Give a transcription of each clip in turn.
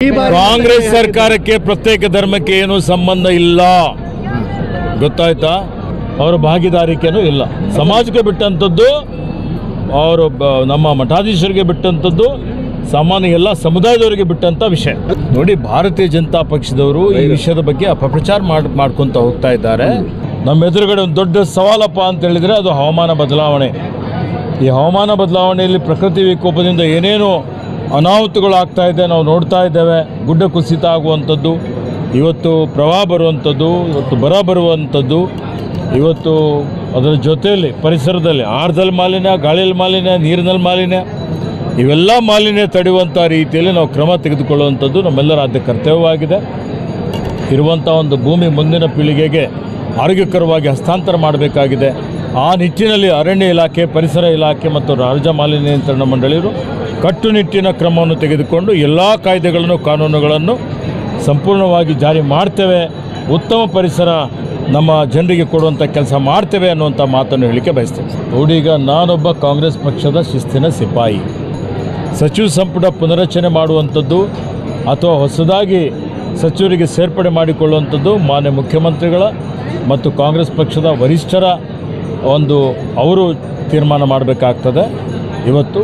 ಕಾಂಗ್ರೆಸ್ ಸರ್ಕಾರಕ್ಕೆ ಪ್ರತ್ಯೇಕ ಧರ್ಮಕ್ಕೆ ಏನು ಸಂಬಂಧ ಇಲ್ಲ, ಗೊತ್ತಾಯ್ತಾ? ಅವರ ಭಾಗಿದಾರಿಕೆನೂ ಇಲ್ಲ. ಸಮಾಜಕ್ಕೆ ಬಿಟ್ಟಂಥದ್ದು, ಅವರು ನಮ್ಮ ಮಠಾಧೀಶರಿಗೆ ಬಿಟ್ಟಂಥದ್ದು, ಸಾಮಾನ್ಯ ಎಲ್ಲ ಸಮುದಾಯದವರಿಗೆ ಬಿಟ್ಟಂಥ ವಿಷಯ. ನೋಡಿ, ಭಾರತೀಯ ಜನತಾ ಪಕ್ಷದವರು ಈ ವಿಷಯದ ಬಗ್ಗೆ ಅಪಪ್ರಚಾರ ಮಾಡ್ಕೊತ ಹೋಗ್ತಾ ಇದ್ದಾರೆ. ನಮ್ಮ ಎದುರುಗಡೆ ಒಂದು ದೊಡ್ಡ ಸವಾಲಪ್ಪ ಅಂತ ಹೇಳಿದರೆ ಅದು ಹವಾಮಾನ ಬದಲಾವಣೆ. ಈ ಹವಾಮಾನ ಬದಲಾವಣೆಯಲ್ಲಿ ಪ್ರಕೃತಿ ವಿಕೋಪದಿಂದ ಏನೇನು ಅನಾಹುತಗಳಾಗ್ತಾ ಇದೆ ನಾವು ನೋಡ್ತಾ ಇದ್ದೇವೆ. ಗುಡ್ಡ ಕುಸಿತ ಆಗುವಂಥದ್ದು, ಇವತ್ತು ಪ್ರವಾಹ ಬರುವಂಥದ್ದು, ಇವತ್ತು ಬರ ಬರುವಂಥದ್ದು, ಇವತ್ತು ಅದರ ಜೊತೆಯಲ್ಲಿ ಪರಿಸರದಲ್ಲಿ ಆಹಾರದಲ್ಲಿ ಮಾಲಿನ್ಯ, ಗಾಳಿಯಲ್ಲಿ ಮಾಲಿನ್ಯ, ನೀರಿನಲ್ಲಿ ಮಾಲಿನ್ಯ, ಇವೆಲ್ಲ ಮಾಲಿನ್ಯ ತಡೆಯುವಂಥ ರೀತಿಯಲ್ಲಿ ನಾವು ಕ್ರಮ ತೆಗೆದುಕೊಳ್ಳುವಂಥದ್ದು ನಮ್ಮೆಲ್ಲರ ಆದ್ಯ ಕರ್ತವ್ಯವಾಗಿದೆ. ಇರುವಂಥ ಒಂದು ಭೂಮಿ ಮುಂದಿನ ಪೀಳಿಗೆಗೆ ಆರೋಗ್ಯಕರವಾಗಿ ಹಸ್ತಾಂತರ ಮಾಡಬೇಕಾಗಿದೆ. ಆ ನಿಟ್ಟಿನಲ್ಲಿ ಅರಣ್ಯ ಇಲಾಖೆ, ಪರಿಸರ ಇಲಾಖೆ ಮತ್ತು ರಾಜ್ಯ ಮಾಲಿನ್ಯ ನಿಯಂತ್ರಣ ಮಂಡಳಿಯರು ಕಟ್ಟುನಿಟ್ಟಿನ ಕ್ರಮವನ್ನು ತೆಗೆದುಕೊಂಡು ಎಲ್ಲ ಕಾಯ್ದೆಗಳನ್ನು, ಕಾನೂನುಗಳನ್ನು ಸಂಪೂರ್ಣವಾಗಿ ಜಾರಿ ಮಾಡ್ತೇವೆ. ಉತ್ತಮ ಪರಿಸರ ನಮ್ಮ ಜನರಿಗೆ ಕೊಡುವಂಥ ಕೆಲಸ ಮಾಡ್ತೇವೆ ಅನ್ನುವಂಥ ಮಾತನ್ನು ಹೇಳಲಿಕ್ಕೆ ಬಯಸ್ತೇವೆ. ನೋಡೀಗ ನಾನೊಬ್ಬ ಕಾಂಗ್ರೆಸ್ ಪಕ್ಷದ ಶಿಸ್ತಿನ ಸಿಪಾಯಿ. ಸಚಿವ ಸಂಪುಟ ಪುನರಚನೆ ಮಾಡುವಂಥದ್ದು ಅಥವಾ ಹೊಸದಾಗಿ ಸಚಿವರಿಗೆ ಸೇರ್ಪಡೆ ಮಾಡಿಕೊಳ್ಳುವಂಥದ್ದು ಮಾನ್ಯ ಮುಖ್ಯಮಂತ್ರಿಗಳ ಮತ್ತು ಕಾಂಗ್ರೆಸ್ ಪಕ್ಷದ ವರಿಷ್ಠರ ಅವರು ತೀರ್ಮಾನ ಮಾಡಬೇಕಾಗ್ತದೆ. ಇವತ್ತು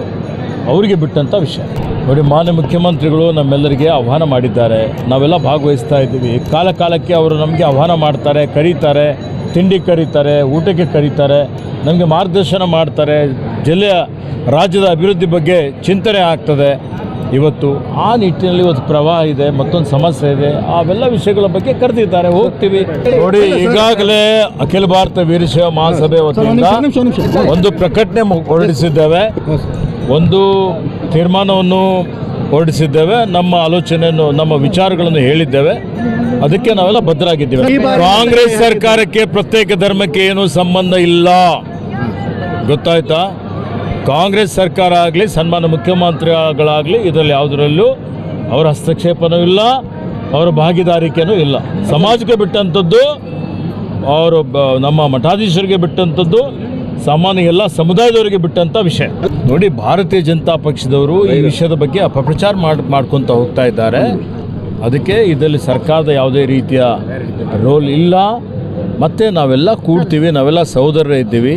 ಅವರಿಗೆ ಬಿಟ್ಟಂಥ ವಿಷಯ. ನೋಡಿ, ಮಾನ್ಯ ಮುಖ್ಯಮಂತ್ರಿಗಳು ನಮ್ಮೆಲ್ಲರಿಗೆ ಆಹ್ವಾನ ಮಾಡಿದ್ದಾರೆ, ನಾವೆಲ್ಲ ಭಾಗವಹಿಸ್ತಾ ಇದ್ದೀವಿ. ಕಾಲಕ್ಕೆ ಅವರು ನಮಗೆ ಆಹ್ವಾನ ಮಾಡ್ತಾರೆ, ಕರೀತಾರೆ, ತಿಂಡಿ ಕರೀತಾರೆ, ಊಟಕ್ಕೆ ಕರೀತಾರೆ, ನಮಗೆ ಮಾರ್ಗದರ್ಶನ ಮಾಡ್ತಾರೆ, ಜಿಲ್ಲೆಯ ರಾಜ್ಯದ ಅಭಿವೃದ್ಧಿ ಬಗ್ಗೆ ಚಿಂತನೆ ಆಗ್ತದೆ. ಇವತ್ತು ಆ ನಿಟ್ಟಿನಲ್ಲಿ ಇವತ್ತು ಪ್ರವಾಹ ಇದೆ, ಮತ್ತೊಂದು ಸಮಸ್ಯೆ ಇದೆ, ಅವೆಲ್ಲ ವಿಷಯಗಳ ಬಗ್ಗೆ ಕರೆದಿದ್ದಾರೆ, ಹೋಗ್ತೀವಿ. ನೋಡಿ, ಈಗಾಗಲೇ ಅಖಿಲ ಭಾರತ ವೀರಶೈವ ಮಹಾಸಭೆ ವತಿಯಿಂದ ಒಂದು ಪ್ರಕಟಣೆ ಹೊರಡಿಸಿದ್ದೇವೆ, ಒಂದು ತೀರ್ಮಾನವನ್ನು ಹೊರಡಿಸಿದ್ದೇವೆ, ನಮ್ಮ ಆಲೋಚನೆಯನ್ನು, ನಮ್ಮ ವಿಚಾರಗಳನ್ನು ಹೇಳಿದ್ದೇವೆ. ಅದಕ್ಕೆ ನಾವೆಲ್ಲ ಬದ್ಧರಾಗಿದ್ದೇವೆ. ಕಾಂಗ್ರೆಸ್ ಸರ್ಕಾರಕ್ಕೆ ಪ್ರತ್ಯೇಕ ಧರ್ಮಕ್ಕೆ ಏನು ಸಂಬಂಧ ಇಲ್ಲ, ಗೊತ್ತಾಯ್ತಾ? ಕಾಂಗ್ರೆಸ್ ಸರ್ಕಾರ ಆಗಲಿ, ಸನ್ಮಾನ್ಯ ಮುಖ್ಯಮಂತ್ರಿಗಳಾಗಲಿ, ಇದರಲ್ಲಿ ಯಾವುದರಲ್ಲೂ ಅವರ ಹಸ್ತಕ್ಷೇಪನೂ ಇಲ್ಲ, ಅವರ ಭಾಗಿದಾರಿಕೆನೂ ಇಲ್ಲ. ಸಮಾಜಕ್ಕೆ ಬಿಟ್ಟಂಥದ್ದು, ಅವರು ನಮ್ಮ ಮಠಾಧೀಶರಿಗೆ ಬಿಟ್ಟಂಥದ್ದು, ಸಾಮಾನ್ಯ ಎಲ್ಲ ಸಮುದಾಯದವರಿಗೆ ಬಿಟ್ಟಂಥ ವಿಷಯ. ನೋಡಿ, ಭಾರತೀಯ ಜನತಾ ಪಕ್ಷದವರು ಈ ವಿಷಯದ ಬಗ್ಗೆ ಅಪಪ್ರಚಾರ ಮಾಡ್ಕೊತ ಹೋಗ್ತಾ ಇದ್ದಾರೆ. ಅದಕ್ಕೆ ಇದರಲ್ಲಿ ಸರ್ಕಾರದ ಯಾವುದೇ ರೀತಿಯ ರೋಲ್ ಇಲ್ಲ. ಮತ್ತು ನಾವೆಲ್ಲ ಕೂಡ್ತೀವಿ, ನಾವೆಲ್ಲ ಸಹೋದರರೇ ಇದ್ದೀವಿ.